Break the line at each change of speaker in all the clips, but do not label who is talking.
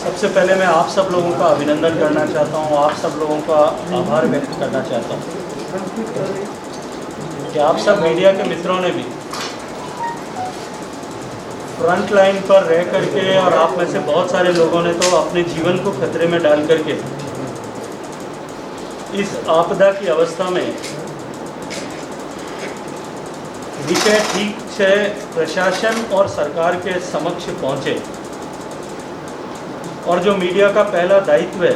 सबसे पहले मैं आप सब लोगों का अभिनंदन करना चाहता हूँ, आप सब लोगों का आभार व्यक्त करना चाहता हूँ कि आप सब मीडिया के मित्रों ने भी फ्रंट लाइन पर रह करके और आप में से बहुत सारे लोगों ने तो अपने जीवन को खतरे में डाल करके इस आपदा की अवस्था में विषय ठीक से प्रशासन और सरकार के समक्ष पहुँचे। और जो मीडिया का पहला दायित्व है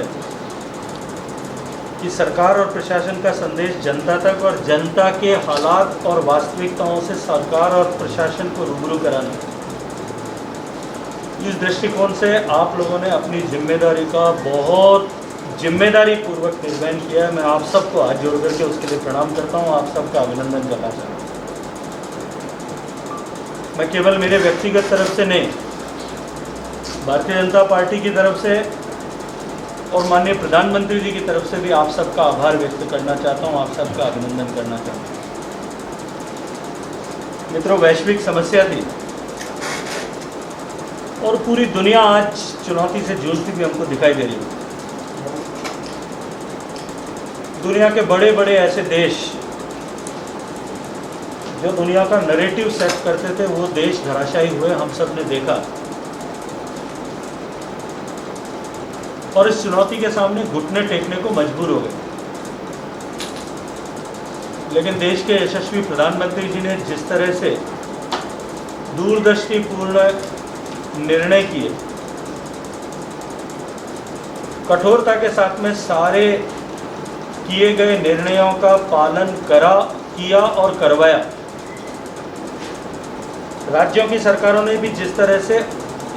कि सरकार और प्रशासन का संदेश जनता तक और जनता के हालात और वास्तविकताओं से सरकार और प्रशासन को रूबरू कराना, इस दृष्टिकोण से आप लोगों ने अपनी जिम्मेदारी का बहुत जिम्मेदारी पूर्वक निर्वहन किया है। मैं आप सबको हाथ जोड़ करके उसके लिए प्रणाम करता हूँ, आप सबका अभिनंदन करना चाहता हूँ। मैं केवल मेरे व्यक्तिगत तरफ से नहीं, भारतीय जनता पार्टी की तरफ से और माननीय प्रधानमंत्री जी की तरफ से भी आप सबका आभार व्यक्त करना चाहता हूं, आप सबका अभिनंदन करना चाहता हूं। मित्रों, वैश्विक समस्या थी और पूरी दुनिया आज चुनौती से जूझती हुई हमको दिखाई दे रही है। दुनिया के बड़े बड़े ऐसे देश जो दुनिया का नैरेटिव सेट करते थे, वो देश धराशायी हुए, हम सब ने देखा। और इस चुनौती के सामने घुटने टेकने को मजबूर हो गए। लेकिन देश के यशस्वी प्रधानमंत्री जी ने जिस तरह से दूरदृष्टिपूर्ण निर्णय किए, कठोरता के साथ में सारे किए गए निर्णयों का पालन किया और करवाया। राज्यों की सरकारों ने भी जिस तरह से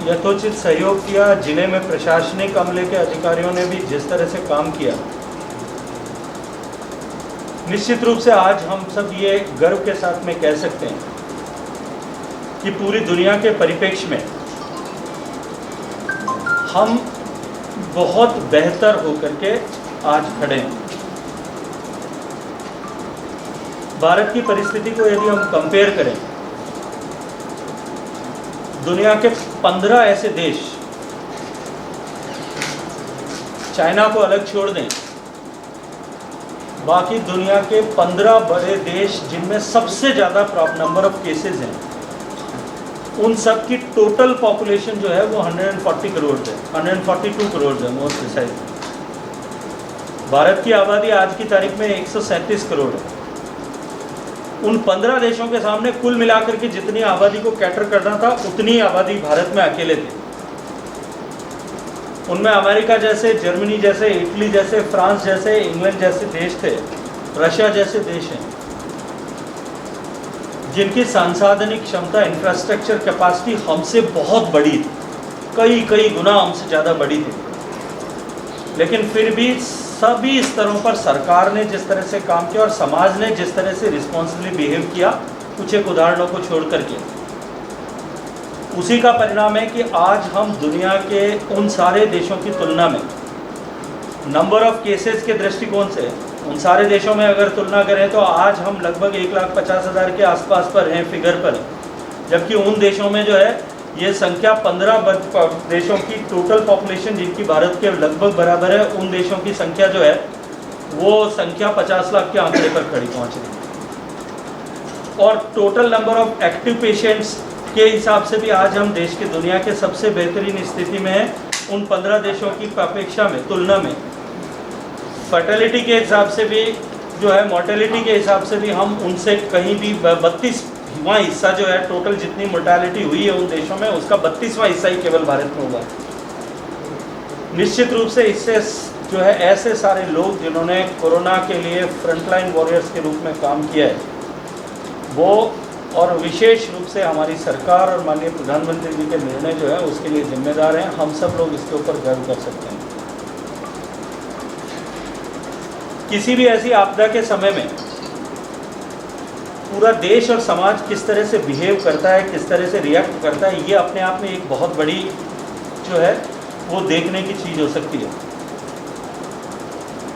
यथोचित सहयोग किया, जिले में प्रशासनिक अमले के अधिकारियों ने भी जिस तरह से काम किया, निश्चित रूप से आज हम सब ये गर्व के साथ में कह सकते हैं कि पूरी दुनिया के परिप्रेक्ष्य में हम बहुत बेहतर होकर के आज खड़े हैं। भारत की परिस्थिति को यदि हम कंपेयर करें, दुनिया के 15 ऐसे देश, चाइना को अलग छोड़ दें, बाकी दुनिया के 15 बड़े देश जिनमें सबसे ज़्यादा नंबर ऑफ केसेस हैं, उन सब की टोटल पॉपुलेशन जो है वो 140 करोड़ है, 142 करोड़ है मोर प्रिसाइज। भारत की आबादी आज की तारीख में 137 करोड़ है। उन 15 देशों के सामने कुल मिलाकर के जितनी आबादी को कैटर करना था, उतनी आबादी भारत में अकेले थी। उनमें अमेरिका जैसे, जर्मनी जैसे, इटली जैसे, फ्रांस जैसे, इंग्लैंड जैसे देश थे, रशिया जैसे देश हैं, जिनकी संसाधनिक क्षमता, इंफ्रास्ट्रक्चर कैपेसिटी हमसे बहुत बड़ी थी, कई गुना हमसे ज़्यादा बड़ी थी। लेकिन फिर भी सभी स्तरों पर सरकार ने जिस तरह से काम किया और समाज ने जिस तरह से रिस्पॉन्सिबली बिहेव किया, कुछ एक उदाहरणों को छोड़ करके, उसी का परिणाम है कि आज हम दुनिया के उन सारे देशों की तुलना में नंबर ऑफ केसेस के दृष्टिकोण से उन सारे देशों में अगर तुलना करें तो आज हम लगभग 1,50,000 के आसपास पर हैं फिगर पर, जबकि उन देशों में जो है ये संख्या 15 देशों की टोटल पॉपुलेशन जिनकी भारत के लगभग बराबर है, उन देशों की संख्या जो है वो संख्या 50 लाख के आंकड़े पर खड़ी पहुंच रही है। और total number of active patients के हिसाब से भी आज हम देश के दुनिया के सबसे बेहतरीन स्थिति में हैं, उन 15 देशों की अपेक्षा में, तुलना में। फर्टिलिटी के हिसाब से भी जो है, मोर्टेलिटी के हिसाब से भी हम उनसे कहीं भी 32वां हिस्सा जो है, टोटल जितनी मोर्टेलिटी हुई है उन देशों में, उसका 32वां हिस्सा ही केवल भारत में हुआ। निश्चित रूप से इससे जो है ऐसे सारे लोग जिन्होंने कोरोना के लिए फ्रंटलाइन वॉरियर्स के रूप में काम किया है, वो और विशेष रूप से हमारी सरकार और माननीय प्रधानमंत्री जी के निर्णय जो है उसके लिए जिम्मेदार हैं। हम सब लोग इसके ऊपर गर्व कर सकते हैं। किसी भी ऐसी आपदा के समय में पूरा देश और समाज किस तरह से बिहेव करता है, किस तरह से रिएक्ट करता है, ये अपने आप में एक बहुत बड़ी जो है वो देखने की चीज़ हो सकती है।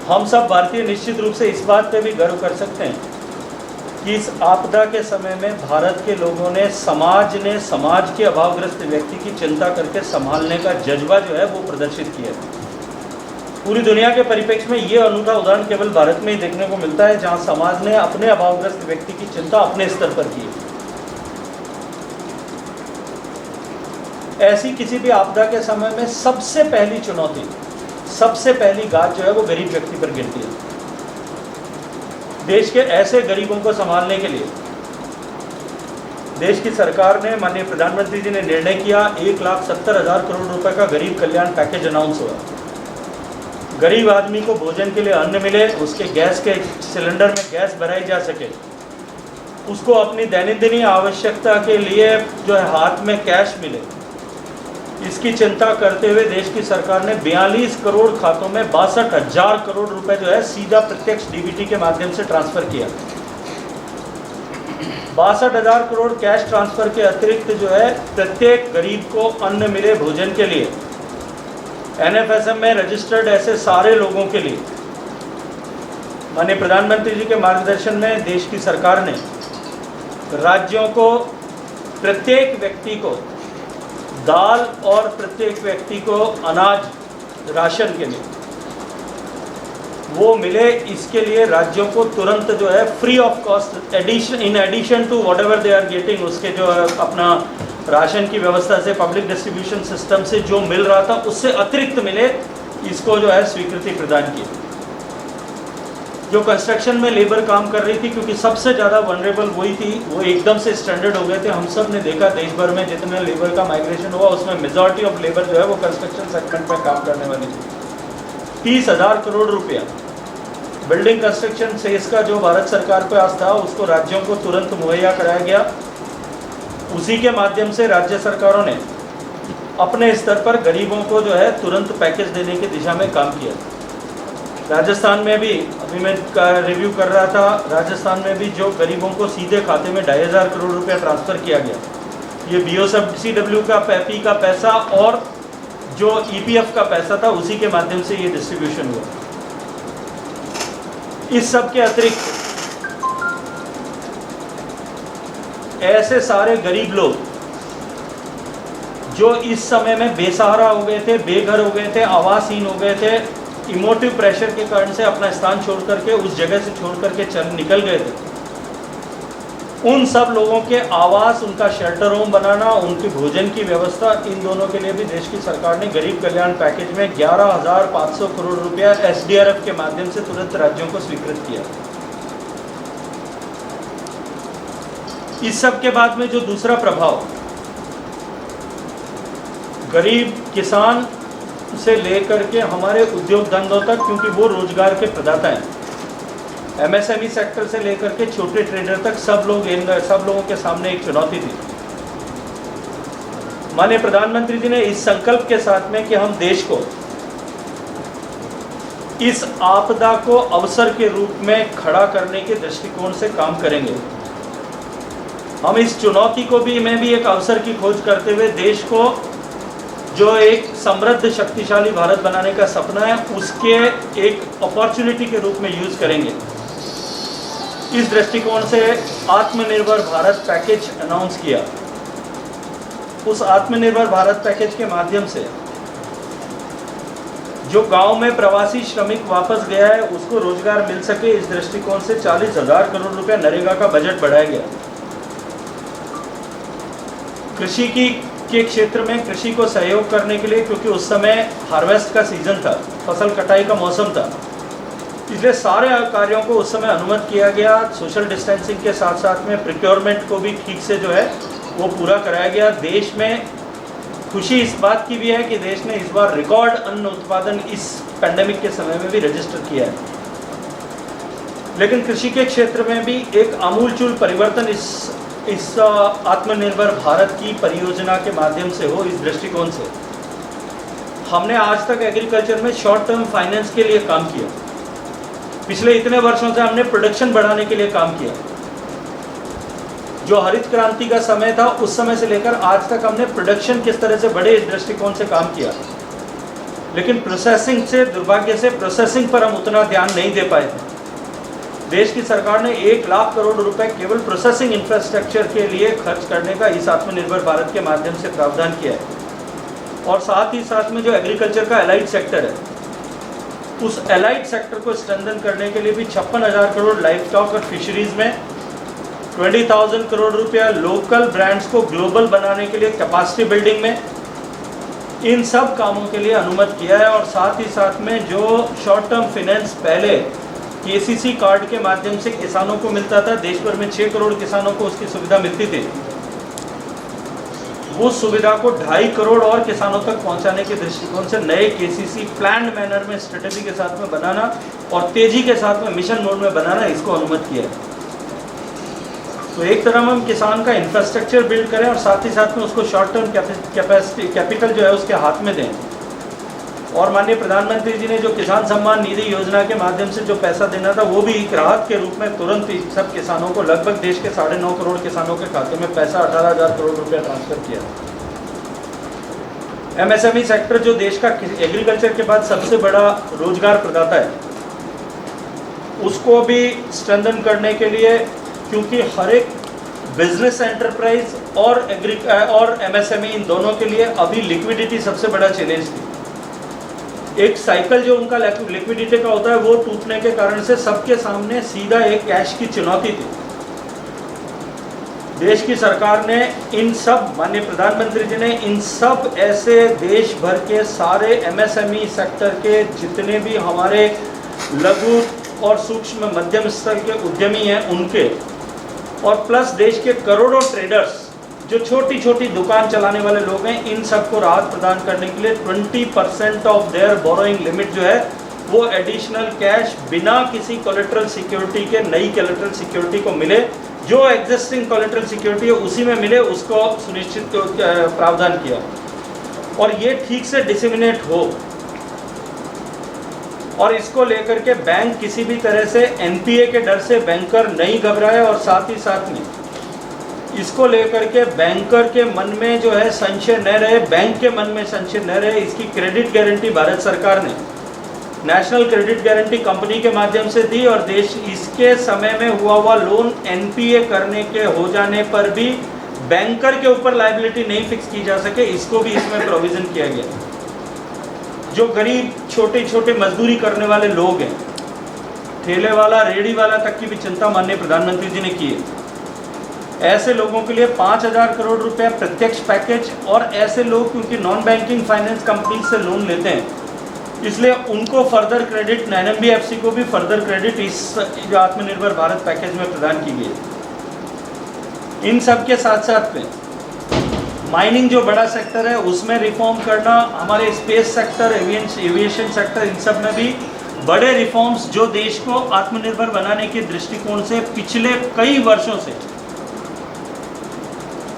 हम सब भारतीय निश्चित रूप से इस बात पे भी गर्व कर सकते हैं कि इस आपदा के समय में भारत के लोगों ने समाज के अभावग्रस्त व्यक्ति की चिंता करके संभालने का जज्बा जो है वो प्रदर्शित किया है। पूरी दुनिया के परिप्रेक्ष्य में ये अनूठा उदाहरण केवल भारत में ही देखने को मिलता है, जहां समाज ने अपने अभावग्रस्त व्यक्ति की चिंता अपने स्तर पर की है। ऐसी किसी भी आपदा के समय में सबसे पहली चुनौती, सबसे पहली गाज जो है वो गरीब व्यक्ति पर गिरती है। देश के ऐसे गरीबों को संभालने के लिए देश की सरकार ने, माननीय प्रधानमंत्री जी ने निर्णय किया, 1,70,000 करोड़ रुपए का गरीब कल्याण पैकेज अनाउंस हुआ। गरीब आदमी को भोजन के लिए अन्न मिले, उसके गैस के सिलेंडर में गैस भराई जा सके, उसको अपनी दैनंदिन आवश्यकता के लिए जो है हाथ में कैश मिले, इसकी चिंता करते हुए देश की सरकार ने 42 करोड़ खातों में 62,000 करोड़ रुपए जो है सीधा प्रत्यक्ष डीबीटी के माध्यम से ट्रांसफर किया। 62,000 करोड़ कैश ट्रांसफर के अतिरिक्त जो है प्रत्येक गरीब को अन्न मिले भोजन के लिए, एनएफएसएम में रजिस्टर्ड ऐसे सारे लोगों के लिए माननीय प्रधानमंत्री जी के मार्गदर्शन में देश की सरकार ने राज्यों को प्रत्येक व्यक्ति को दाल और प्रत्येक व्यक्ति को अनाज राशन के लिए वो मिले, इसके लिए राज्यों को तुरंत जो है free of cost in addition to whatever they are getting, उसके जो अपना राशन की व्यवस्था से, पब्लिक डिस्ट्रीब्यूशन सिस्टम से जो मिल रहा था उससे अतिरिक्त मिले, इसको जो है स्वीकृति प्रदान की। जो कंस्ट्रक्शन में लेबर काम कर रही थी, क्योंकि सबसे ज़्यादा वनरेबल वही थी, वो एकदम से स्टैंडर्ड हो गए थे। हम सब ने देखा देश भर में जितने लेबर का माइग्रेशन हुआ उसमें मेजॉरिटी ऑफ लेबर जो है वो कंस्ट्रक्शन सेगमेंट में काम करने वाली थी। 30,000 करोड़ रुपया बिल्डिंग कंस्ट्रक्शन से इसका जो भारत सरकार के पास था उसको राज्यों को तुरंत मुहैया कराया गया। उसी के माध्यम से राज्य सरकारों ने अपने स्तर पर गरीबों को जो है तुरंत पैकेज देने की दिशा में काम किया। राजस्थान में भी अभी मैं रिव्यू कर रहा था, राजस्थान में भी जो गरीबों को सीधे खाते में 2,500 करोड़ रुपया ट्रांसफ़र किया गया। ये BOCW का पैपी का पैसा और जो EPF का पैसा था उसी के माध्यम से ये डिस्ट्रीब्यूशन हुआ। इस सब के अतिरिक्त ऐसे सारे गरीब लोग जो इस समय में बेसहारा हो गए थे, बेघर हो गए थे, आवासहीन हो गए थे, इमोटिव प्रेशर के कारण से अपना स्थान छोड़ करके उस जगह से छोड़ करके निकल गए थे, उन सब लोगों के आवास, उनका शेल्टर होम बनाना, उनकी भोजन की व्यवस्था, इन दोनों के लिए भी देश की सरकार ने गरीब कल्याण पैकेज में 11,500 करोड़ रुपया SDRF के माध्यम से तुरंत राज्यों को स्वीकृत किया। इस सब के बाद में जो दूसरा प्रभाव गरीब किसान से लेकर के हमारे उद्योग धंधों तक, क्योंकि वो रोजगार के प्रदाता हैं, MSME सेक्टर से लेकर के छोटे ट्रेडर तक सब लोगों के सामने एक चुनौती थी। माननीय प्रधानमंत्री जी ने इस संकल्प के साथ में कि हम देश को इस आपदा को अवसर के रूप में खड़ा करने के दृष्टिकोण से काम करेंगे। हम इस चुनौती को भी एक अवसर की खोज करते हुए देश को जो एक समृद्ध शक्तिशाली भारत बनाने का सपना है उसके एक अपॉर्चुनिटी के रूप में यूज करेंगे। इस दृष्टिकोण से आत्मनिर्भर भारत पैकेज अनाउंस किया। उस आत्मनिर्भर भारत पैकेज के माध्यम से जो गांव में प्रवासी श्रमिक वापस गया है उसको रोजगार मिल सके, इस दृष्टिकोण से 40,000 करोड़ रुपया नरेगा का बजट बढ़ाया गया। कृषि के क्षेत्र में कृषि को सहयोग करने के लिए, क्योंकि उस समय हार्वेस्ट का सीजन था, फसल कटाई का मौसम था, इसलिए सारे कार्यों को उस समय अनुमत किया गया। सोशल डिस्टेंसिंग के साथ साथ में प्रोक्योरमेंट को भी ठीक से जो है वो पूरा कराया गया। देश में खुशी इस बात की भी है कि देश ने इस बार रिकॉर्ड अन्न उत्पादन इस पैंडेमिक के समय में भी रजिस्टर किया है। लेकिन कृषि के क्षेत्र में भी एक आमूलचूल परिवर्तन इस आत्मनिर्भर भारत की परियोजना के माध्यम से हो, इस दृष्टिकोण से हमने आज तक एग्रीकल्चर में शॉर्ट टर्म फाइनेंस के लिए काम किया। पिछले इतने वर्षों से हमने प्रोडक्शन बढ़ाने के लिए काम किया। जो हरित क्रांति का समय था उस समय से लेकर आज तक हमने प्रोडक्शन किस तरह से बढ़े इस दृष्टिकोण से काम किया। लेकिन प्रोसेसिंग से, दुर्भाग्य से प्रोसेसिंग पर हम उतना ध्यान नहीं दे पाए थे। देश की सरकार ने 1 लाख करोड़ रुपए केवल प्रोसेसिंग इंफ्रास्ट्रक्चर के लिए खर्च करने का इस आत्मनिर्भर भारत के माध्यम से प्रावधान किया है। और साथ ही साथ में जो एग्रीकल्चर का एलाइड सेक्टर है, उस एलाइड सेक्टर को स्ट्रेंथन करने के लिए भी 56,000 करोड़ लाइफ स्टॉक और फिशरीज में, 20,000 करोड़ रुपया लोकल ब्रांड्स को ग्लोबल बनाने के लिए कैपेसिटी बिल्डिंग में, इन सब कामों के लिए अनुमति किया है। और साथ ही साथ में जो शॉर्ट टर्म फाइनेंस पहले केसीसी कार्ड के माध्यम से किसानों को मिलता था, देश भर में 6 करोड़ किसानों को उसकी सुविधा मिलती थी, वो सुविधा को 2.5 करोड़ और किसानों तक पहुंचाने के दृष्टिकोण से नए केसीसी प्लान्ड मैनर में स्ट्रेटेजी के साथ में बनाना और तेजी के साथ में मिशन मोड में बनाना, इसको अनुमति किया है। तो एक तरह हम किसान का इंफ्रास्ट्रक्चर बिल्ड करें और साथ ही साथ में उसको शॉर्ट टर्म कैपिटल जो है उसके हाथ में दें। और माननीय प्रधानमंत्री जी ने जो किसान सम्मान निधि योजना के माध्यम से जो पैसा देना था, वो भी एक राहत के रूप में तुरंत सब किसानों को, लगभग देश के 9.5 करोड़ किसानों के खाते में पैसा 18,000 करोड़ रुपया ट्रांसफर किया। एमएसएमई सेक्टर जो देश का एग्रीकल्चर के बाद सबसे बड़ा रोजगार प्रदाता है, उसको भी स्ट्रेंथन करने के लिए, क्योंकि हर एक बिजनेस एंटरप्राइज और एमएसएमई इन दोनों के लिए अभी लिक्विडिटी सबसे बड़ा चैलेंज थी। एक साइकिल जो उनका लिक्विडिटी का होता है, वो टूटने के कारण से सबके सामने सीधा एक कैश की चुनौती थी। देश की सरकार ने इन सब, माननीय प्रधानमंत्री जी ने इन सब ऐसे देश भर के सारे एमएसएमई सेक्टर के जितने भी हमारे लघु और सूक्ष्म मध्यम स्तर के उद्यमी हैं उनके, और प्लस देश के करोड़ों ट्रेडर्स जो छोटी छोटी दुकान चलाने वाले लोग हैं, इन सबको राहत प्रदान करने के लिए 20% ऑफ देयर बोरोइंग लिमिट जो है वो एडिशनल कैश बिना किसी कोलेटरल सिक्योरिटी के, नई कोलेटरल सिक्योरिटी को मिले, जो एग्जिस्टिंग कोलेटरल सिक्योरिटी है उसी में मिले, उसको सुनिश्चित प्रावधान किया। और ये ठीक से डिसेमिनेट हो, और इसको लेकर के बैंक किसी भी तरह से एनपीए के डर से बैंकर नहीं घबराए, और साथ ही साथ में इसको लेकर के बैंकर के मन में जो है संशय न रहे, बैंक के मन में संशय न रहे, इसकी क्रेडिट गारंटी भारत सरकार ने नेशनल क्रेडिट गारंटी कंपनी के माध्यम से दी। और देश इसके समय में हुआ लोन एनपीए करने के हो जाने पर भी बैंकर के ऊपर लायबिलिटी नहीं फिक्स की जा सके, इसको भी इसमें प्रोविजन किया गया। जो गरीब छोटे छोटे मजदूरी करने वाले लोग हैं, ठेले वाला, रेहड़ी वाला तक की भी चिंता माननीय प्रधानमंत्री जी ने की है। ऐसे लोगों के लिए 5,000 करोड़ रुपए प्रत्यक्ष पैकेज, और ऐसे लोग क्योंकि नॉन बैंकिंग फाइनेंस कंपनी से लोन लेते हैं, इसलिए उनको फर्दर क्रेडिट, एनएमबीएफसी को भी फर्दर क्रेडिट इस जो आत्मनिर्भर भारत पैकेज में प्रदान की गई है। इन सब के साथ साथ में माइनिंग जो बड़ा सेक्टर है उसमें रिफॉर्म करना, हमारे स्पेस सेक्टर, एविएशन सेक्टर, इन सब में भी बड़े रिफॉर्म्स जो देश को आत्मनिर्भर बनाने के दृष्टिकोण से पिछले कई वर्षों से,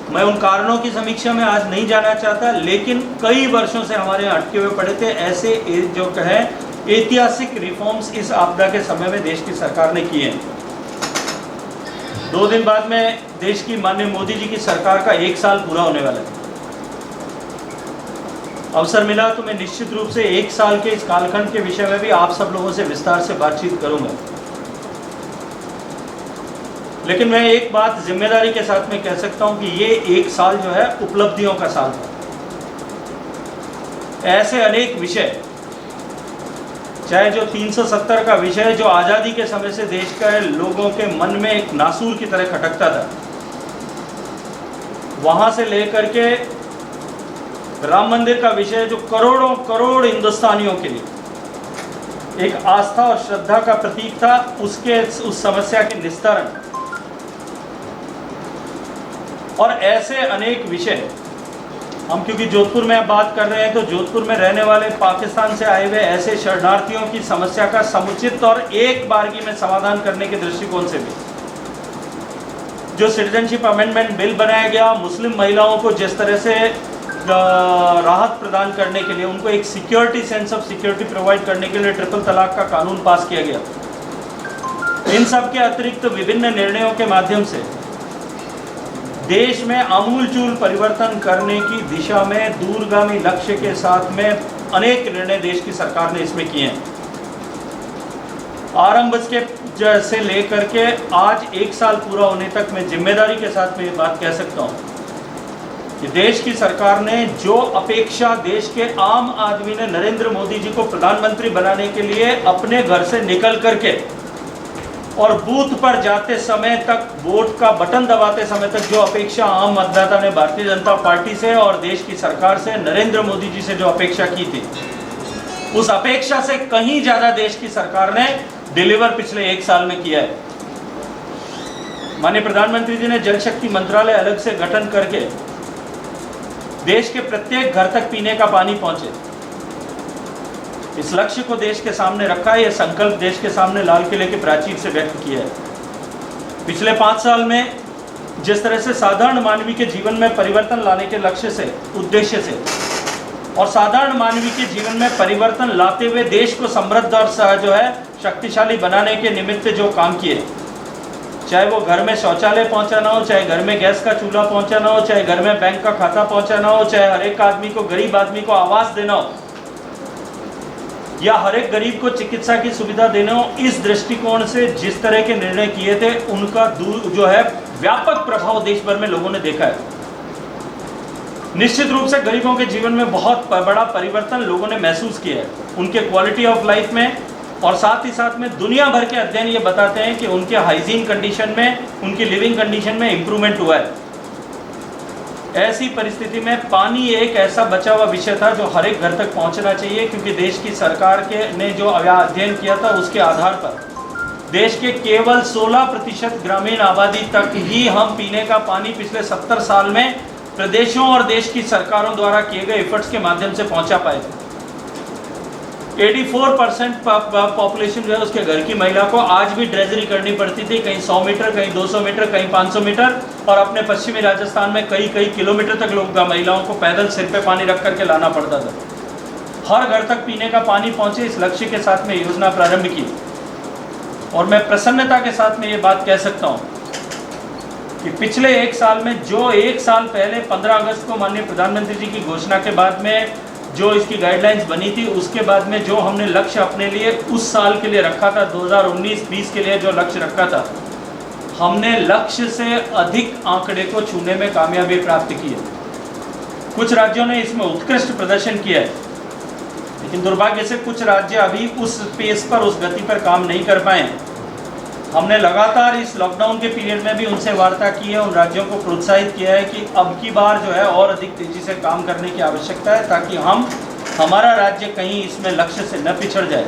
मैं उन कारणों की समीक्षा में आज नहीं जाना चाहता, लेकिन कई वर्षों से हमारे यहाँ अटके हुए पड़े थे, ऐसे जो कहे ऐतिहासिक रिफॉर्म्स इस आपदा के समय में देश की सरकार ने किए हैं। 2 दिन बाद में देश की माननीय मोदी जी की सरकार का 1 साल पूरा होने वाला है। अवसर मिला तो मैं निश्चित रूप से 1 साल के इस कालखंड के विषय में भी आप सब लोगों से विस्तार से बातचीत करूंगा। लेकिन मैं एक बात जिम्मेदारी के साथ में कह सकता हूं कि ये 1 साल जो है उपलब्धियों का साल था। ऐसे अनेक विषय, चाहे जो 370 का विषय जो आज़ादी के समय से देश के लोगों के मन में एक नासूर की तरह खटकता था, वहां से लेकर के राम मंदिर का विषय जो करोड़ों करोड़ हिंदुस्तानियों के लिए एक आस्था और श्रद्धा का प्रतीक था, उस समस्या के निस्तारण, और ऐसे अनेक विषय। हम क्योंकि जोधपुर में अब बात कर रहे हैं, तो जोधपुर में रहने वाले पाकिस्तान से आए हुए ऐसे शरणार्थियों की समस्या का समुचित और एक बारगी में समाधान करने के दृष्टिकोण से भी जो सिटीजनशिप अमेंडमेंट बिल बनाया गया, मुस्लिम महिलाओं को जिस तरह से राहत प्रदान करने के लिए, उनको एक security, sense of security provide करने के लिए ट्रिपल तलाक का कानून पास किया गया। इन सब के अतिरिक्त विभिन्न निर्णयों के माध्यम से देश में आमूलचूल परिवर्तन करने की दिशा में दूरगामी लक्ष्य के साथ में अनेक निर्णय देश की सरकार ने इसमें किए हैं। आरंभ के से लेकर के आज 1 साल पूरा होने तक मैं जिम्मेदारी के साथ में ये बात कह सकता हूँ कि देश की सरकार ने जो अपेक्षा देश के आम आदमी ने नरेंद्र मोदी जी को प्रधानमंत्री बनाने के लिए अपने घर से निकल करके और बूथ पर जाते समय तक, वोट का बटन दबाते समय तक जो अपेक्षा आम मतदाता ने भारतीय जनता पार्टी से और देश की सरकार से, नरेंद्र मोदी जी से जो अपेक्षा की थी, उस अपेक्षा से कहीं ज्यादा देश की सरकार ने डिलीवर पिछले 1 साल में किया है। माननीय प्रधानमंत्री जी ने जल शक्ति मंत्रालय अलग से गठन करके देश के प्रत्येक घर तक पीने का पानी पहुंचे, इस लक्ष्य को देश के सामने रखा है। यह संकल्प देश के सामने लाल किले के प्राचीर से व्यक्त किया है। पिछले 5 साल में जिस तरह से साधारण मानवी के जीवन में परिवर्तन लाने के लक्ष्य से, उद्देश्य से और साधारण मानवी के जीवन में परिवर्तन लाते हुए देश को समृद्ध और जो है शक्तिशाली बनाने के निमित्त जो काम किए, चाहे वो घर में शौचालय पहुंचाना हो, चाहे घर में गैस का चूल्हा पहुंचाना हो, चाहे घर में बैंक का खाता पहुंचाना हो, चाहे हर एक आदमी को, गरीब आदमी को आवास देना हो, या हर एक गरीब को चिकित्सा की सुविधा देना हो, इस दृष्टिकोण से जिस तरह के निर्णय किए थे उनका जो है व्यापक प्रभाव देश भर में लोगों ने देखा है। निश्चित रूप से गरीबों के जीवन में बहुत बड़ा परिवर्तन लोगों ने महसूस किया है, उनके क्वालिटी ऑफ लाइफ में, और साथ ही साथ में दुनिया भर के अध्ययन ये बताते हैं कि उनके हाइजीन कंडीशन में, उनकी लिविंग कंडीशन में इंप्रूवमेंट हुआ है। ऐसी परिस्थिति में पानी एक ऐसा बचा हुआ विषय था जो हर एक घर तक पहुंचना चाहिए, क्योंकि देश की सरकार ने जो अध्ययन किया था उसके आधार पर देश के केवल 16% ग्रामीण आबादी तक ही हम पीने का पानी पिछले 70 साल में प्रदेशों और देश की सरकारों द्वारा किए गए एफर्ट्स के माध्यम से पहुंचा पाए थे। 84% पॉपुलेशन जो है उसके घर की महिला को आज भी ड्रेजरी करनी पड़ती थी, कहीं 100 मीटर, कहीं 200 मीटर, कहीं 500 मीटर, और अपने पश्चिमी राजस्थान में कई किलोमीटर तक महिलाओं को पैदल सिर पे पानी रख करके लाना पड़ता था। हर घर तक पीने का पानी पहुंचे, इस लक्ष्य के साथ में योजना प्रारंभ की। और मैं प्रसन्नता के साथ में ये बात कह सकता हूँ कि पिछले 1 साल में, जो 1 साल पहले 15 अगस्त को माननीय प्रधानमंत्री जी की घोषणा के बाद में जो इसकी गाइडलाइंस बनी थी, उसके बाद में जो हमने लक्ष्य अपने लिए उस साल के लिए रखा था, 2019-20 के लिए जो लक्ष्य रखा था, हमने लक्ष्य से अधिक आंकड़े को छूने में कामयाबी प्राप्त की है। कुछ राज्यों ने इसमें उत्कृष्ट प्रदर्शन किया है, लेकिन दुर्भाग्य से कुछ राज्य अभी उस पेस पर, उस गति पर काम नहीं कर पाए। हमने लगातार इस लॉकडाउन के पीरियड में भी उनसे वार्ता की है, उन राज्यों को प्रोत्साहित किया है कि अब की बार जो है और अधिक तेजी से काम करने की आवश्यकता है, ताकि हमारा राज्य कहीं इसमें लक्ष्य से न पिछड़ जाए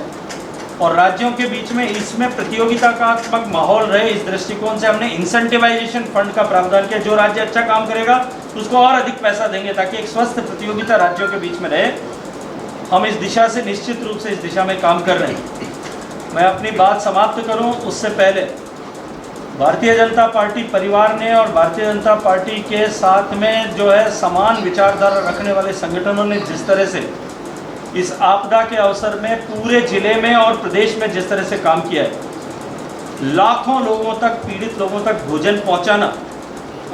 और राज्यों के बीच में इसमें प्रतियोगितात्मक माहौल रहे। इस दृष्टिकोण से हमने इंसेंटिवाइजेशन फंड का प्रावधान किया। जो राज्य अच्छा काम करेगा उसको और अधिक पैसा देंगे, ताकि एक स्वस्थ प्रतियोगिता राज्यों के बीच में रहे। हम इस दिशा से, निश्चित रूप से इस दिशा में काम कर रहे हैं। मैं अपनी बात समाप्त करूं उससे पहले भारतीय जनता पार्टी परिवार ने और भारतीय जनता पार्टी के साथ में जो है समान विचारधारा रखने वाले संगठनों ने जिस तरह से इस आपदा के अवसर में पूरे जिले में और प्रदेश में जिस तरह से काम किया है, लाखों लोगों तक, पीड़ित लोगों तक भोजन पहुंचाना,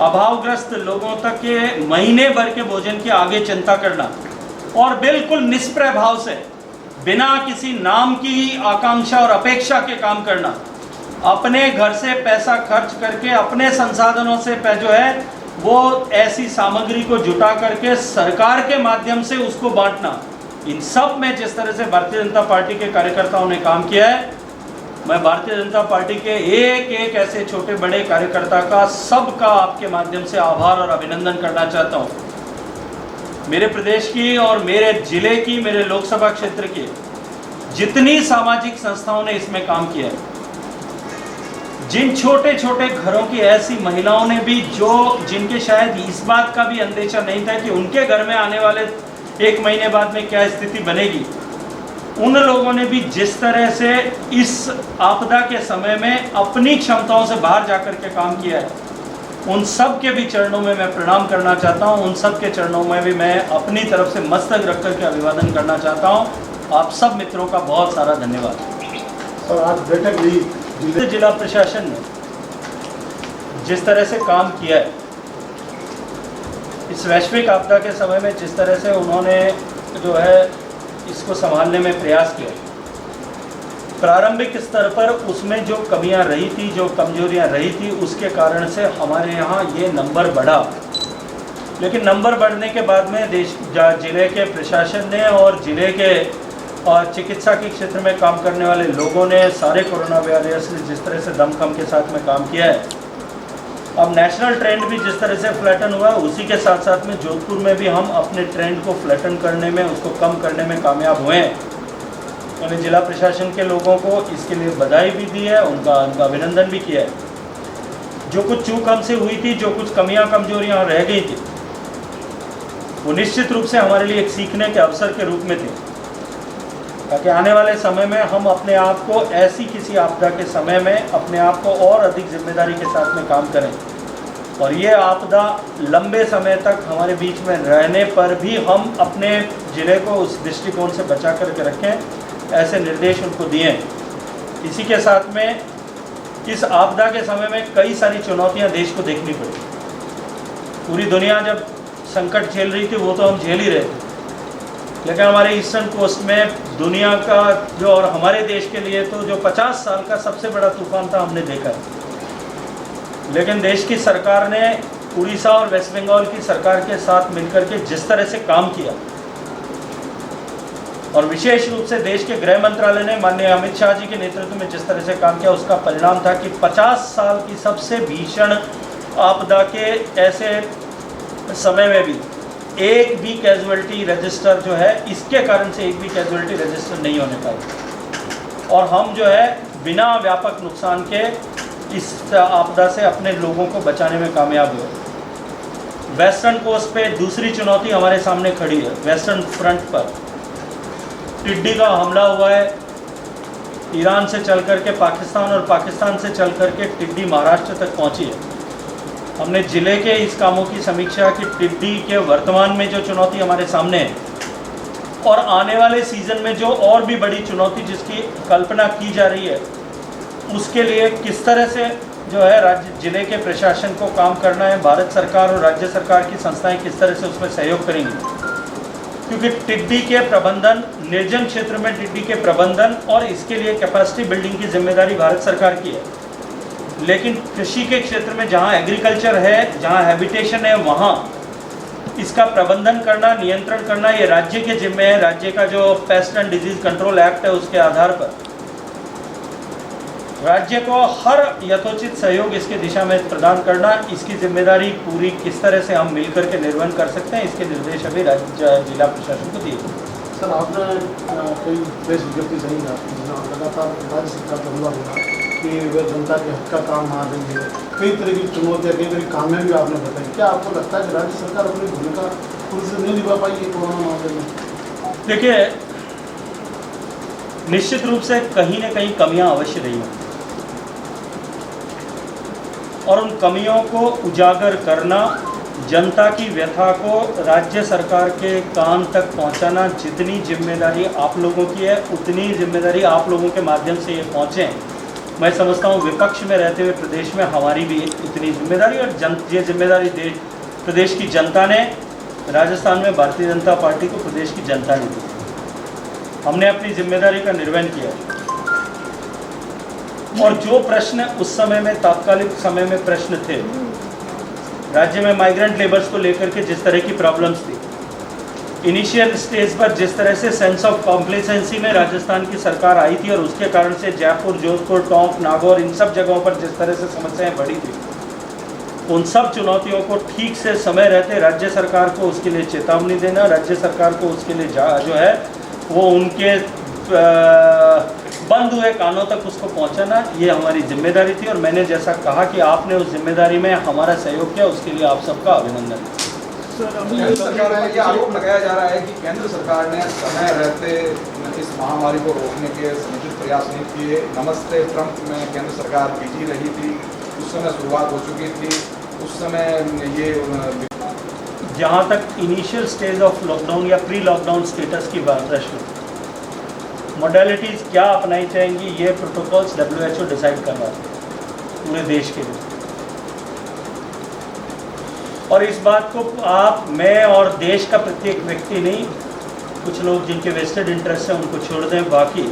अभावग्रस्त लोगों तक के महीने भर के भोजन की आगे चिंता करना, और बिल्कुल निष्प्रय भाव से, बिना किसी नाम की आकांक्षा और अपेक्षा के काम करना, अपने घर से पैसा खर्च करके, अपने संसाधनों से जो है वो ऐसी सामग्री को जुटा करके सरकार के माध्यम से उसको बांटना, इन सब में जिस तरह से भारतीय जनता पार्टी के कार्यकर्ताओं ने काम किया है, मैं भारतीय जनता पार्टी के एक ऐसे छोटे बड़े कार्यकर्ता का, सबका आपके माध्यम से आभार और अभिनंदन करना चाहता हूँ। मेरे प्रदेश की और मेरे जिले की, मेरे लोकसभा क्षेत्र की जितनी सामाजिक संस्थाओं ने इसमें काम किया है, जिन छोटे छोटे घरों की ऐसी महिलाओं ने भी, जिनके शायद इस बात का भी अंदेशा नहीं था कि उनके घर में आने वाले 1 महीने बाद में क्या स्थिति बनेगी, उन लोगों ने भी जिस तरह से इस आपदा के समय में अपनी क्षमताओं से बाहर जाकर के काम किया है, उन सब के भी चरणों में मैं प्रणाम करना चाहता हूं। उन सब के चरणों में भी मैं अपनी तरफ से मस्तक रख करके अभिवादन करना चाहता हूं। आप सब मित्रों का बहुत सारा धन्यवाद।
और आज बैठक भी
जिला प्रशासन ने जिस तरह से काम किया है, इस वैश्विक आपदा के समय में जिस तरह से उन्होंने जो है इसको संभालने में प्रयास किया, प्रारंभिक स्तर पर उसमें जो कमियां रही थी, जो कमजोरियां रही थी, उसके कारण से हमारे यहाँ ये नंबर बढ़ा। लेकिन नंबर बढ़ने के बाद में जिले के प्रशासन ने और जिले के चिकित्सा के क्षेत्र में काम करने वाले लोगों ने, सारे कोरोना वॉरियर्स ने जिस तरह से दमखम के साथ में काम किया है, अब नेशनल ट्रेंड भी जिस तरह से फ्लैटन हुआ, उसी के साथ साथ में जोधपुर में भी हम अपने ट्रेंड को फ्लैटन करने में, उसको कम करने में कामयाब हुए हैं। मैंने जिला प्रशासन के लोगों को इसके लिए बधाई भी दी है, उनका अभिनंदन भी किया है। जो कुछ चूक हमसे हुई थी, जो कुछ कमियां कमजोरियां रह गई थी, वो निश्चित रूप से हमारे लिए एक सीखने के अवसर के रूप में थे, ताकि आने वाले समय में हम अपने आप को ऐसी किसी आपदा के समय में अपने आप को और अधिक जिम्मेदारी के साथ में काम करें, और ये आपदा लंबे समय तक हमारे बीच में रहने पर भी हम अपने ज़िले को उस दृष्टिकोण से बचा करके रखें, ऐसे निर्देश उनको दिए। इसी के साथ में इस आपदा के समय में कई सारी चुनौतियां देश को देखनी पड़ी। पूरी दुनिया जब संकट झेल रही थी, वो तो हम झेल ही रहे थे, लेकिन हमारे ईस्टर्न कोस्ट में दुनिया का जो, और हमारे देश के लिए तो जो 50 साल का सबसे बड़ा तूफान था, हमने देखा है। लेकिन देश की सरकार ने उड़ीसा और वेस्ट बंगाल की सरकार के साथ मिलकर के जिस तरह से काम किया, और विशेष रूप से देश के गृह मंत्रालय ने माननीय अमित शाह जी के नेतृत्व में जिस तरह से काम किया, उसका परिणाम था कि 50 साल की सबसे भीषण आपदा के ऐसे समय में भी एक भी कैजुअलिटी रजिस्टर जो है, इसके कारण से एक भी कैजुअलिटी रजिस्टर नहीं होने पाई, और हम जो है बिना व्यापक नुकसान के इस आपदा से अपने लोगों को बचाने में कामयाब हुए। वेस्टर्न कोस्ट पे दूसरी चुनौती हमारे सामने खड़ी है। वेस्टर्न फ्रंट पर टिड्डी का हमला हुआ है, ईरान से चल करके पाकिस्तान और पाकिस्तान से चल करके टिड्डी महाराष्ट्र तक पहुंची है। हमने ज़िले के इस कामों की समीक्षा की, टिड्डी के वर्तमान में जो चुनौती हमारे सामने है और आने वाले सीज़न में जो और भी बड़ी चुनौती जिसकी कल्पना की जा रही है, उसके लिए किस तरह से जो है राज्य ज़िले के प्रशासन को काम करना है, भारत सरकार और राज्य सरकार की संस्थाएं किस तरह से उसमें सहयोग करेंगी, क्योंकि टिड्डी के प्रबंधन, निर्जन क्षेत्र में टिड्डी के प्रबंधन और इसके लिए कैपेसिटी बिल्डिंग की जिम्मेदारी भारत सरकार की है। लेकिन कृषि के क्षेत्र में जहां एग्रीकल्चर है, जहां हैबिटेशन है, वहां इसका प्रबंधन करना, नियंत्रण करना ये राज्य के जिम्मे है। राज्य का जो paste and disease control act है, उसके आधार पर राज्य को हर यथोचित सहयोग इसके दिशा में प्रदान करना, इसकी जिम्मेदारी पूरी किस तरह से हम मिलकर के निर्वहन कर सकते हैं, इसके निर्देश अभी राज्य जिला प्रशासन को दिए।
सर, आपने कई प्रेस विज्ञप्ति सही लगातार राज्य सरकार का हमला हुआ कि वह जनता के हक का काम आ रही है, कई तरह की चुनौतियाँ, कई तरह की कामें भी आपने बताई। क्या आपको लगता है कि राज्य सरकार अपनी भूमिका खुद से नहीं निभा पाई है कोरोना मामले में?
देखिए, निश्चित रूप से कहीं न कहीं कमियां अवश्य रही हैं, और उन कमियों को उजागर करना, जनता की व्यथा को राज्य सरकार के कान तक पहुंचाना, जितनी जिम्मेदारी आप लोगों की है, उतनी जिम्मेदारी आप लोगों के माध्यम से ये पहुंचे। मैं समझता हूँ विपक्ष में रहते हुए प्रदेश में हमारी भी इतनी जिम्मेदारी, और ये जिम्मेदारी प्रदेश की जनता ने, राजस्थान में भारतीय जनता पार्टी को प्रदेश की जनता ने दी। हमने अपनी जिम्मेदारी का निर्वहन किया, और जो प्रश्न उस समय में, तात्कालिक समय में प्रश्न थे, राज्य में माइग्रेंट लेबर्स को लेकर के जिस तरह की प्रॉब्लम्स थी, इनिशियल स्टेज पर जिस तरह से सेंस ऑफ कॉम्प्लेसेंसी में राजस्थान की सरकार आई थी, और उसके कारण से जयपुर, जोधपुर, टोंक, नागौर, इन सब जगहों पर जिस तरह से समस्याएं बढ़ी थी, उन सब चुनौतियों को ठीक से समय रहते राज्य सरकार को उसके लिए चेतावनी देना, राज्य सरकार को उसके लिए जो है वो उनके बंद हुए कानों तक उसको पहुंचाना, ये हमारी जिम्मेदारी थी। और मैंने जैसा कहा कि आपने उस जिम्मेदारी में हमारा सहयोग किया, उसके लिए आप सबका अभिनंदन।
केंद्र सरकार पर यह आरोप लगाया जा रहा है कि केंद्र सरकार ने समय रहते इस महामारी को रोकने के समुचित प्रयास नहीं किए। नमस्ते ट्रंप में केंद्र सरकार बिजी रही थी, उस समय शुरुआत हो चुकी थी, उस समय ये
जहाँ तक इनिशियल स्टेज ऑफ लॉकडाउन या प्री लॉकडाउन स्टेटस की बात, प्रश्न मोडेलिटीज़ क्या अपनाई जाएंगी, ये प्रोटोकॉल्स WHO डिसाइड कर रहा है पूरे देश के लिए। और इस बात को आप, मैं और देश का प्रत्येक व्यक्ति नहीं, कुछ लोग जिनके वेस्टेड इंटरेस्ट है उनको छोड़ दें, बाकी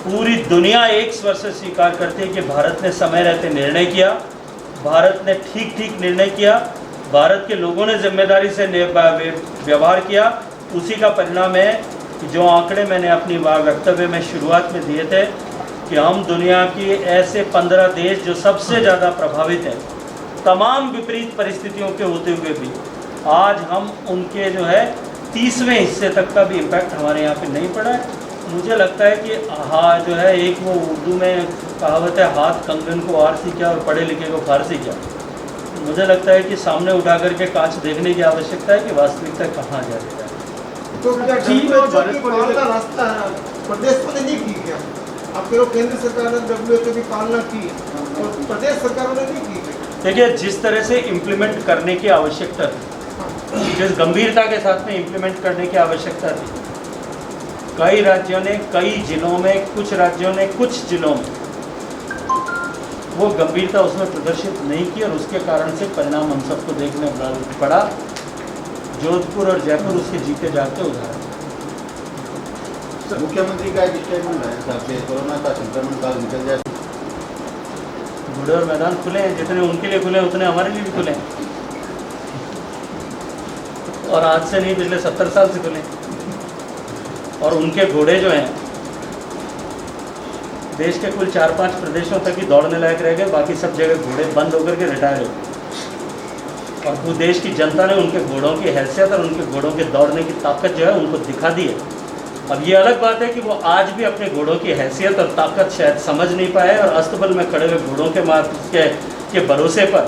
पूरी दुनिया एक स्वर से स्वीकार करती है कि भारत ने समय रहते निर्णय किया, भारत ने ठीक ठीक निर्णय किया, भारत के लोगों ने जिम्मेदारी से व्यवहार किया। उसी का परिणाम है कि जो आंकड़े मैंने अपनी वक्तव्य में शुरुआत में दिए थे कि हम दुनिया की ऐसे 15 देश जो सबसे ज़्यादा प्रभावित हैं तमाम विपरीत परिस्थितियों के होते हुए भी, आज हम उनके जो है 30वें हिस्से तक का भी इम्पैक्ट हमारे यहाँ पे नहीं पड़ा है। मुझे लगता है कि हाँ जो है, एक वो उर्दू में कहावत है, हाथ कंगन को आरसी क्या और पढ़े लिखे को फारसी क्या। मुझे लगता है कि सामने उठा करके कांच देखने की आवश्यकता है कि वास्तविकता कहाँ जा रही है।
तो क्या चीन और भारत की पालना रास्ता प्रदेश को नहीं की क्या? आपके लोग केंद्र सरकार ने WHO की पालना की और प्रदेश सरकारों ने नहीं की।
देखिए, जिस तरह से इम्प्लीमेंट करने की आवश्यकता थी, जिस गंभीरता के साथ में इम्प्लीमेंट करने की आवश्यकता थी, कई राज्यों ने, कई जिलों में, कुछ राज्यों ने कुछ जिलों में वो गंभीरता उसमें प्रदर्शित नहीं की और उसके कारण से परिणाम हम सबको देखने पड़ा। जोधपुर और जयपुर उसके जीते जाते उदाहरण।
मुख्यमंत्री का एक स्टेटमेंट है साहब कि कोरोना का संक्रमण काल निकल जाए।
घोड़े और मैदान खुले हैं, जितने उनके लिए खुले उतने हमारे लिए भी खुले हैं, और आज से नहीं पिछले 70 साल से खुले। और उनके घोड़े जो हैं देश के कुल 4-5 प्रदेशों तक ही दौड़ने लायक रह गए, बाकी सब जगह घोड़े बंद होकर के रिटायर हो। और पूरे देश की जनता ने उनके घोड़ों की हैसियत और उनके घोड़ों के दौड़ने की ताकत जो है उनको दिखा दी है। अब ये अलग बात है कि वो आज भी अपने घोड़ों की हैसियत और ताकत शायद समझ नहीं पाए और अस्तबल में खड़े हुए घोड़ों के भरोसे पर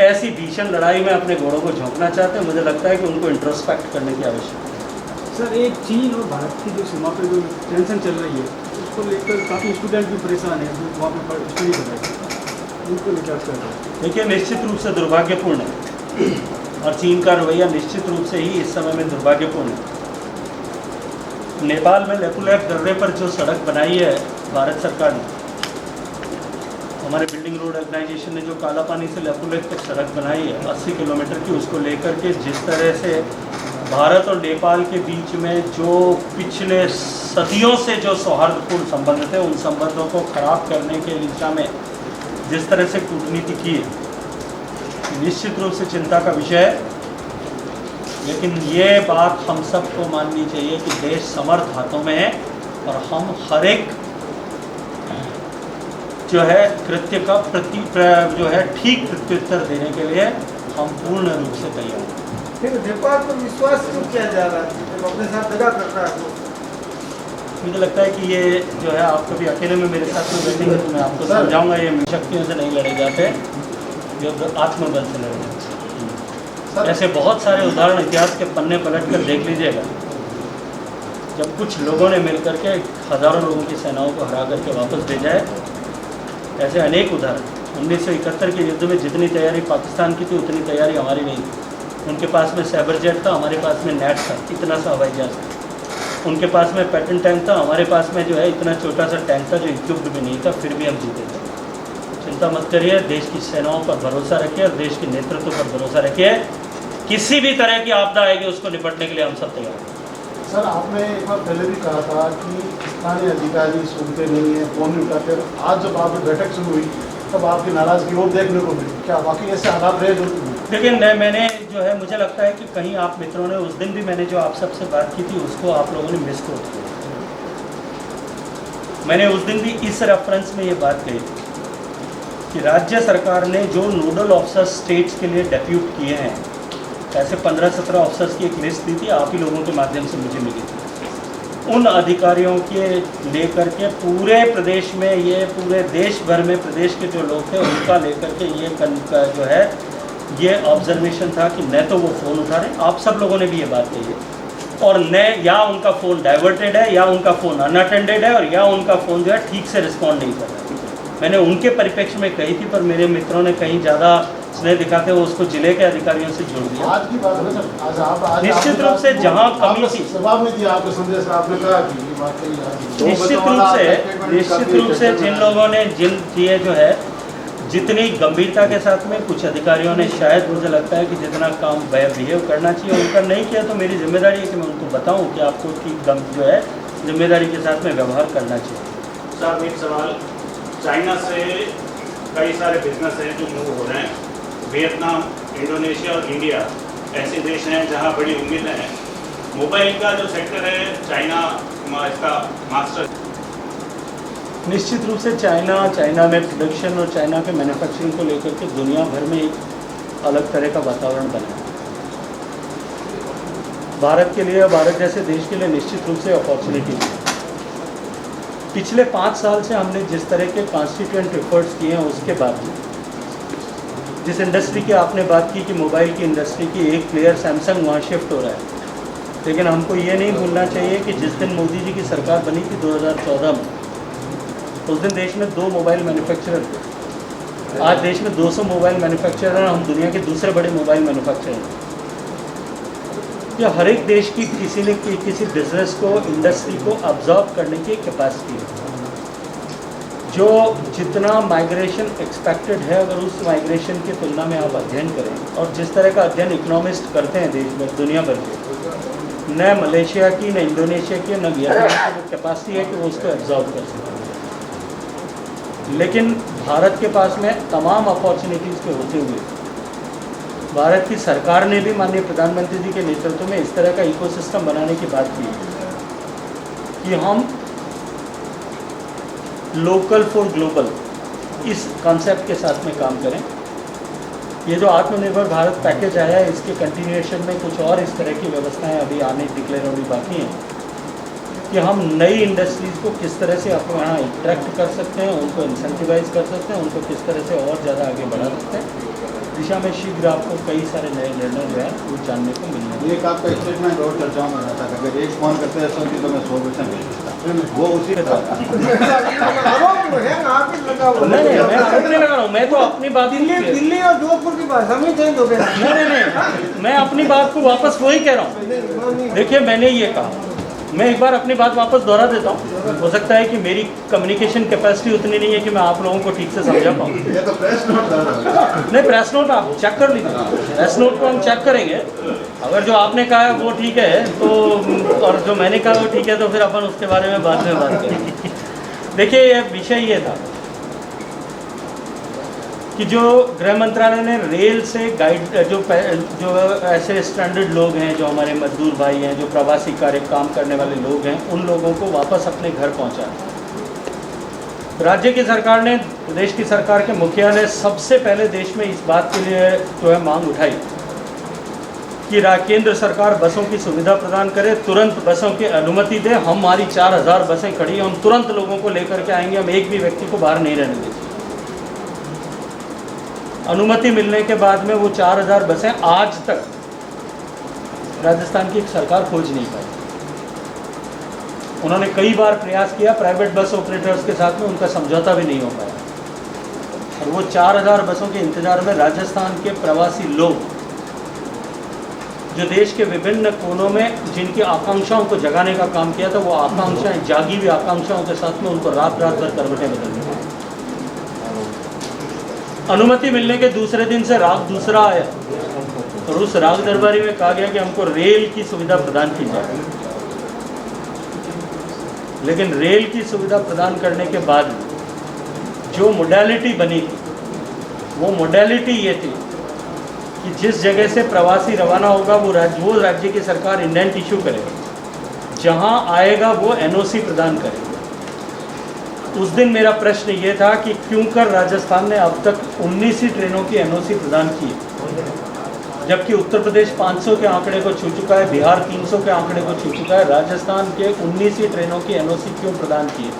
ऐसी भीषण लड़ाई में अपने घोड़ों को झोंकना चाहते हैं। मुझे लगता है कि उनको इंट्रोस्पेक्ट करने की आवश्यकता है।
सर, एक चीन और भारत की जो सीमा पर जो टेंशन चल रही है उसको लेकर काफ़ी स्टूडेंट भी परेशान हैं जो वहाँ पर स्टडी कर रहे हैं, उनको लेकर आप क्या करें?
देखिए, निश्चित रूप से दुर्भाग्यपूर्ण है और चीन का रवैया निश्चित रूप से ही इस समय में दुर्भाग्यपूर्ण है। नेपाल में लेपुलेख दर्रे पर जो सड़क बनाई है भारत सरकार ने, हमारे बिल्डिंग रोड ऑर्गेनाइजेशन ने जो काला पानी से लेपुलेख तक सड़क बनाई है 80 किलोमीटर की, उसको लेकर के जिस तरह से भारत और नेपाल के बीच में जो पिछले सदियों से जो सौहार्दपूर्ण संबंध थे उन संबंधों को खराब करने के दिशा में जिस तरह से कूटनीति की है, निश्चित रूप से चिंता का विषय है। लेकिन ये बात हम सबको माननी चाहिए कि देश समर्थ हाथों में है और हम हर एक जो है कृत्य का जो है ठीक प्रत्युत्तर देने के लिए हम पूर्ण रूप से तैयार हैं।
फिर नेपाल पर विश्वास क्यों किया जा रहा है जब अपने साथ दगा कर रहा है?
मुझे लगता है कि ये जो है, आप कभी अकेले में मेरे साथ में बैठेंगे तो मैं आपको समझाऊंगा, ये शक्तियों से नहीं लड़े जाते, जो आत्मबल से लड़े जाते। ऐसे बहुत सारे उदाहरण इतिहास के पन्ने पलट कर देख लीजिएगा, जब कुछ लोगों ने मिलकर के हज़ारों लोगों की सेनाओं को हरा करके वापस भेजा है। ऐसे अनेक उदाहरण। 1971 के युद्ध में जितनी तैयारी पाकिस्तान की थी उतनी तैयारी हमारी नहीं थी। उनके पास में साइबर जेट था, हमारे पास में नेट था, इतना सा हवाई जहाज था। उनके पास में पैटर्न टैंक था, हमारे पास में जो है इतना छोटा सा टैंक था जो इक्विप्ड भी नहीं था, फिर भी हम जीते थे। चिंता मत करिए, देश की सेनाओं पर भरोसा रखिए और देश के नेतृत्व पर भरोसा रखिए। किसी भी तरह की आपदा आएगी उसको निपटने के लिए हम सब तैयार हैं।
सर, आपने एक बार पहले भी कहा था कि स्थानीय अधिकारी सुनते नहीं है, फोन नहीं उठाते। आज जब आपकी बैठक शुरू हुई तब आपकी नाराजगी और देखने को मिली, क्या वाकई ऐसे हालात रहे?
लेकिन मैंने जो है, मुझे लगता है कि कहीं आप मित्रों ने उस दिन भी मैंने जो आप सबसे बात की थी उसको आप लोगों ने मिस कोट किया। मैंने उस दिन भी इस रेफरेंस में ये बात कही थी कि राज्य सरकार ने जो नोडल ऑफिसर स्टेट्स के लिए डेप्यूट किए हैं, ऐसे 15-17 ऑफिसर्स की एक लिस्ट दी थी, आप ही लोगों के माध्यम से मुझे मिली थी। उन अधिकारियों के लेकर के पूरे प्रदेश में, ये पूरे देश भर में प्रदेश के जो लोग थे उनका लेकर के ये जो है ये ऑब्जर्वेशन था कि न तो वो फ़ोन उठा रहे, आप सब लोगों ने भी ये बात कही है, और न या उनका फ़ोन डाइवर्टेड है या उनका फ़ोन अनअटेंडेड है और या उनका फ़ोन जो है ठीक से रिस्पॉन्ड नहीं कर रहा है। मैंने उनके परिप्रेक्ष्य में कही थी, पर मेरे मित्रों ने कहीं ज़्यादा स्नेह दिखाते हुए उसको जिले के अधिकारियों से जोड़ दिया।
आज की बात है सर, आज
निश्चित रूप से जहाँ कमी थी,
जवाब में दिया आपके संदेश, आपने कहा कि ये बात कही।
निश्चित रूप से जिन लोगों ने ये जो है जितनी गंभीरता के साथ में, कुछ अधिकारियों ने शायद मुझे लगता है कि जितना काम बिहेव करना चाहिए उनका नहीं किया, तो मेरी जिम्मेदारी है कि मैं उनको बताऊं कि आपको ठीक जो है जिम्मेदारी के साथ में व्यवहार करना चाहिए।
साहब एक सवाल, चाइना से कई सारे बिजनेस हैं जो मूव हो रहे हैं, वियतनाम, इंडोनेशिया और इंडिया ऐसे देश हैं जहां बड़ी उम्मीदें हैं। मोबाइल का जो सेक्टर है चाइना इसका मास्टर।
निश्चित रूप से चाइना में प्रोडक्शन और चाइना के मैन्युफैक्चरिंग को लेकर के दुनिया भर में एक अलग तरह का वातावरण बना है। भारत के लिए, भारत जैसे देश के लिए निश्चित रूप से अपॉर्चुनिटी है। पिछले 5 साल से हमने जिस तरह के कॉन्स्टिट्यूएंट एफर्ट्स किए हैं, उसके बाद जिस इंडस्ट्री की आपने बात की कि मोबाइल की इंडस्ट्री की एक प्लेयर सैमसंग वहाँ शिफ्ट हो रहा है, लेकिन हमको ये नहीं भूलना चाहिए कि जिस दिन मोदी जी की सरकार बनी थी 2014 में, उस दिन देश में 2 मोबाइल मैन्युफैक्चरर थे। आज देश में 200 मोबाइल मैन्युफैक्चरर, हम दुनिया के दूसरे बड़े मोबाइल मैन्युफैक्चरर हैं। या हर एक देश की किसी न किसी बिजनेस को, इंडस्ट्री को अब्जॉर्ब करने की कैपेसिटी है। जो जितना माइग्रेशन एक्सपेक्टेड है, अगर उस माइग्रेशन की तुलना में आप अध्ययन करें, और जिस तरह का अध्ययन इकोनॉमिस्ट करते हैं देश में, दुनिया भर के, न मलेशिया की, न इंडोनेशिया की, न वियतनाम की वो कैपेसिटी है कि वो उसको एब्जॉर्ब कर सकें। लेकिन भारत के पास में तमाम अपॉर्चुनिटीज़ के होते हुए भारत की सरकार ने भी माननीय प्रधानमंत्री जी के नेतृत्व में इस तरह का इकोसिस्टम बनाने की बात की कि हम लोकल फॉर ग्लोबल इस कॉन्सेप्ट के साथ में काम करें। ये जो आत्मनिर्भर भारत पैकेज आया है, इसके कंटिन्यूएशन में कुछ और इस तरह की व्यवस्थाएं अभी आने डिक्लेयर होनी बाकी हैं कि हम नई इंडस्ट्रीज़ को किस तरह से अपने यहाँ अट्रैक्ट कर सकते हैं, उनको इंसेंटिवाइज कर सकते हैं, उनको किस तरह से और ज़्यादा आगे बढ़ा सकते हैं। दिशा में शीघ्र आपको कई सारे नए निर्णय जो है वो जानने को मिलेंगे।
एक आपका स्टेटमेंट और चर्चाओं में रहता था, अगर एक फोन करते हैं तो मैं 100% भेज देता, वो उसी का था।
नहीं, मैं आरोप नहीं लगा रहा हूँ, मैं तो अपनी बात
दिल्ली और जोधपुर की भाषा में चेंज हो गया।
नहीं, मैं अपनी बात को वापस वही कह रहा हूँ। देखिए, मैंने ये कहा, मैं एक बार अपनी बात वापस दोहरा देता हूँ। हो सकता है कि मेरी कम्युनिकेशन कैपेसिटी उतनी नहीं है कि मैं आप लोगों को ठीक से समझा पाऊँ।
ये तो प्रेस नोट था।
नहीं, प्रेस नोट आप चेक कर लीजिए, प्रेस नोट को हम चेक करेंगे। अगर जो आपने कहा है वो ठीक है तो, और जो मैंने कहा वो ठीक है, तो फिर अपन उसके बारे में बाद में बात करेंगे। देखिए, ये विषय ये था कि जो गृह मंत्रालय ने रेल से गाइड जो ऐसे स्टैंडर्ड लोग हैं, जो हमारे मजदूर भाई हैं, जो प्रवासी कार्य काम करने वाले लोग हैं, उन लोगों को वापस अपने घर पहुंचाया। राज्य की सरकार ने, प्रदेश की सरकार के मुखिया ने सबसे पहले देश में इस बात के लिए जो है मांग उठाई कि केंद्र सरकार बसों की सुविधा प्रदान करे, तुरंत बसों की अनुमति दे। हमारी 4000 बसें खड़ी हैं, हम तुरंत लोगों को लेकर के आएंगे, हम एक भी व्यक्ति को बाहर नहीं रहने देंगे। अनुमति मिलने के बाद में वो 4000 बसें आज तक राजस्थान की एक सरकार खोज नहीं पाई। उन्होंने कई बार प्रयास किया, प्राइवेट बस ऑपरेटर्स के साथ में उनका समझौता भी नहीं हो पाया। और वो 4000 बसों के इंतजार में राजस्थान के प्रवासी लोग, जो देश के विभिन्न कोनों में जिनकी आकांक्षाओं को जगाने का काम किया था, वो आकांक्षाएं, जागी हुई आकांक्षाओं के साथ में उनको रात रात भर करवटें बदलनी पड़ी। अनुमति मिलने के दूसरे दिन से राग दूसरा आया और उस राग दरबारी में कहा गया कि हमको रेल की सुविधा प्रदान की जाए। लेकिन रेल की सुविधा प्रदान करने के बाद जो मोडेलिटी बनी थी, वो मोडेलिटी ये थी कि जिस जगह से प्रवासी रवाना होगा वो राज्य की सरकार इंडेंट इशू करेगी, जहां आएगा वो एनओसी प्रदान करेगी। उस दिन मेरा प्रश्न ये था कि क्यों कर राजस्थान ने अब तक 19 ही ट्रेनों की एनओसी प्रदान की है, जबकि उत्तर प्रदेश 500 के आंकड़े को छू चुका है, बिहार 300 के आंकड़े को छू चुका है। राजस्थान के 19 ही ट्रेनों की एनओसी क्यों प्रदान की है?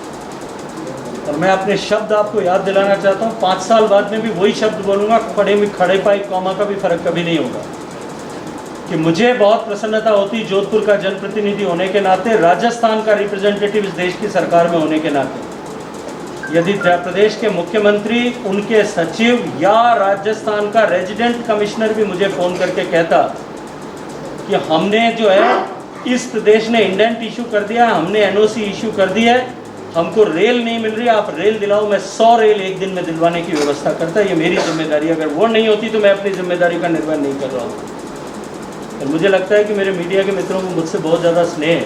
और मैं अपने शब्द आपको याद दिलाना चाहता हूँ, 5 साल बाद में भी वही शब्द बोलूँगा, खड़े पाई कॉमा का भी फर्क कभी नहीं होगा। कि मुझे बहुत प्रसन्नता होती जोधपुर का जनप्रतिनिधि होने के नाते, राजस्थान का रिप्रेजेंटेटिव इस देश की सरकार में होने के नाते, यदि प्रदेश के मुख्यमंत्री, उनके सचिव या राजस्थान का रेजिडेंट कमिश्नर भी मुझे फ़ोन करके कहता कि हमने जो है इस प्रदेश ने इंडेंट इशू कर दिया, हमने एनओसी इशू कर दी है, हमको रेल नहीं मिल रही, आप रेल दिलाओ, मैं 100 रेल एक दिन में दिलवाने की व्यवस्था करता। ये मेरी जिम्मेदारी, अगर वो नहीं होती तो मैं अपनी जिम्मेदारी का निर्वहन नहीं कर रहा हूँ। और मुझे लगता है कि मेरे मीडिया के मित्रों को मुझसे बहुत ज़्यादा स्नेह है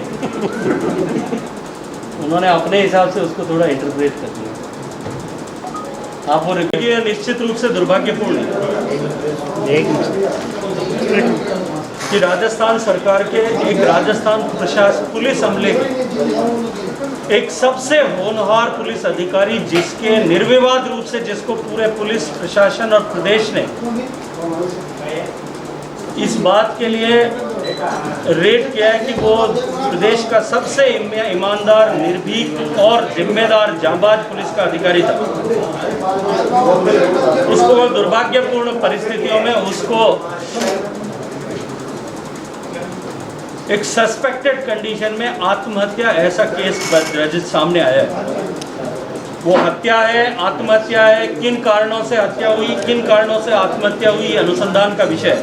उन्होंने अपने हिसाब से उसको थोड़ा इंटरप्रेट कर दिया। आप वो ये निश्चित रूप से दुर्भाग्यपूर्ण है कि राजस्थान सरकार के एक राजस्थान प्रशासन पुलिस अमले के एक सबसे होनहार पुलिस अधिकारी, जिसके निर्विवाद रूप से जिसको पूरे पुलिस प्रशासन और प्रदेश ने इस बात के लिए रेट किया है कि वो प्रदेश का सबसे ईमानदार, निर्भीक और जिम्मेदार जांबाज पुलिस का अधिकारी था। उसको वो दुर्भाग्यपूर्ण परिस्थितियों में उसको एक सस्पेक्टेड कंडीशन में आत्महत्या ऐसा केस रजित सामने आया है। वो हत्या है, आत्महत्या है, किन कारणों से हत्या हुई, किन कारणों से आत्महत्या हुई, अनुसंधान का विषय है।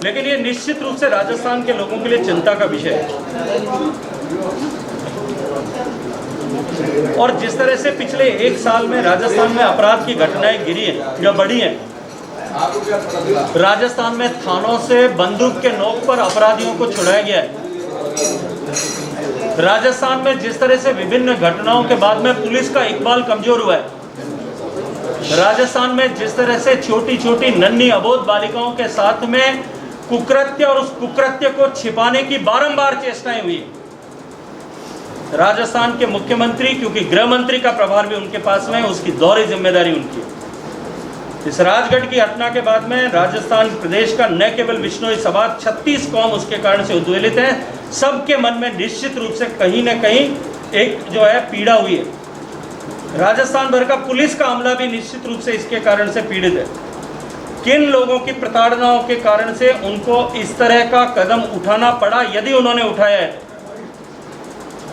लेकिन ये निश्चित रूप से राजस्थान के लोगों के लिए चिंता का विषय है। और जिस तरह से पिछले एक साल में राजस्थान में अपराध की घटनाएं गिरी हैं या बढ़ी हैं, राजस्थान में थानों से बंदूक के नोक पर अपराधियों को छुड़ाया गया है। राजस्थान में जिस तरह से विभिन्न घटनाओं के बाद में पुलिस का इकबाल कमजोर हुआ है, राजस्थान में जिस तरह से छोटी छोटी नन्ही अबोध बालिकाओं के साथ में कुकृत्य और उस कुकृत्य को छिपाने की बारंबार चेष्टाएं हुई, राजस्थान के मुख्यमंत्री, क्योंकि गृह मंत्री का प्रभार भी उनके पास में, उसकी दोहरी जिम्मेदारी उनकी है। इस राजगढ़ की घटना के बाद में राजस्थान प्रदेश का न केवल विश्नोई समाज, 36 कौम उसके कारण से उद्वेलित है। सबके मन में निश्चित रूप से कहीं न कहीं एक जो है पीड़ा हुई है। राजस्थान भर का पुलिस का अमला भी निश्चित रूप से इसके कारण से पीड़ित है। किन लोगों की प्रताड़नाओं के कारण से उनको इस तरह का कदम उठाना पड़ा, यदि उन्होंने उठाया है,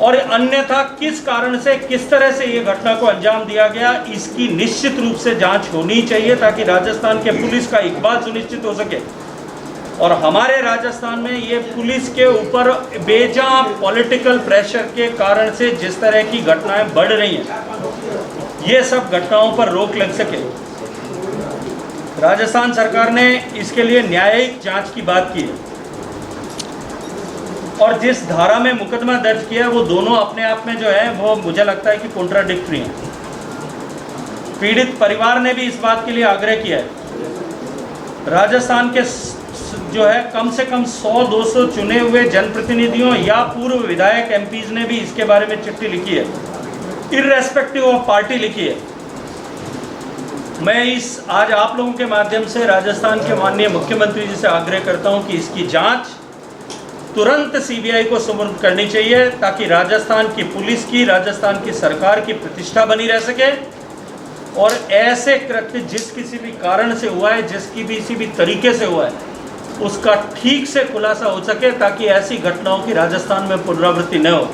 और अन्यथा किस कारण से, किस तरह से ये घटना को अंजाम दिया गया, इसकी निश्चित रूप से जांच होनी चाहिए ताकि राजस्थान के पुलिस का इकबाल सुनिश्चित हो सके। और हमारे राजस्थान में ये पुलिस के ऊपर बेजां पॉलिटिकल प्रेशर के कारण से जिस तरह की घटनाएं बढ़ रही हैं, ये सब घटनाओं पर रोक लग सके। राजस्थान सरकार ने इसके लिए न्यायिक जांच की बात की है और जिस धारा में मुकदमा दर्ज किया है वो दोनों अपने आप में जो है वो मुझे लगता है कि कॉन्ट्राडिक्टरी है। पीड़ित परिवार ने भी इस बात के लिए आग्रह किया है। राजस्थान के जो है कम से कम 100-200 चुने हुए जनप्रतिनिधियों या पूर्व विधायक एमपीज ने भी इसके बारे में चिट्ठी लिखी है, इर्रेस्पेक्टिव ऑफ पार्टी लिखी है। मैं आज आप लोगों के माध्यम से राजस्थान के माननीय मुख्यमंत्री जी से आग्रह करता हूं कि इसकी जांच तुरंत सीबीआई को सुपुर्द करनी चाहिए ताकि राजस्थान की पुलिस की, राजस्थान की सरकार की प्रतिष्ठा बनी रह सके और ऐसे कृत्य जिस किसी भी कारण से हुआ है, जिसकी भी किसी भी तरीके से हुआ है, उसका ठीक से खुलासा हो सके ताकि ऐसी घटनाओं की राजस्थान में पुनरावृत्ति न हो।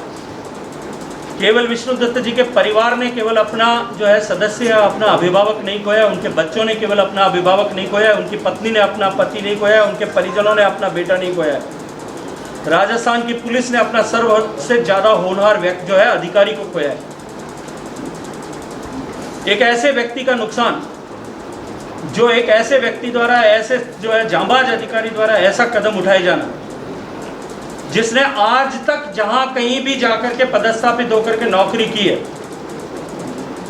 केवल विष्णु दत्त जी के परिवार ने केवल अपना जो है सदस्य, अपना अभिभावक नहीं खोया, उनके बच्चों ने केवल अपना अभिभावक नहीं खोया, उनकी पत्नी ने अपना पति नहीं खोया, उनके परिजनों ने अपना बेटा नहीं खोया। राजस्थान की पुलिस ने अपना सर्व से ज़्यादा होनहार व्यक्ति जो है अधिकारी को खोया है। एक ऐसे व्यक्ति का नुकसान जो एक ऐसे व्यक्ति द्वारा, ऐसे जो है जांबाज अधिकारी द्वारा ऐसा कदम उठाया जाना, जिसने आज तक जहां कहीं भी जाकर के पदस्थापित होकर के नौकरी की है,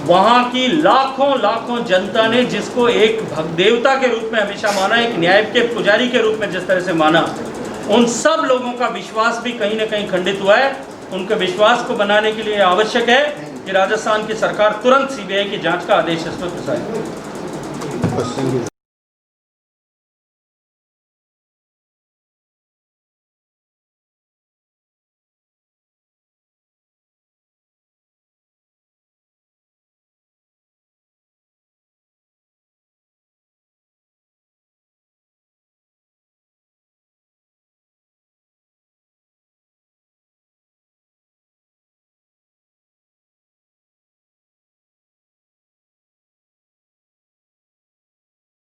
वहां की लाखों जनता ने जिसको एक देवता के रूप में हमेशा माना, एक न्याय के पुजारी के रूप में जिस तरह से माना, उन सब लोगों का विश्वास भी कहीं न कहीं खंडित हुआ है। उनके विश्वास को बनाने के लिए आवश्यक है कि राजस्थान की सरकार तुरंत सीबीआई की जांच का आदेश इस पर प्रसारित करे।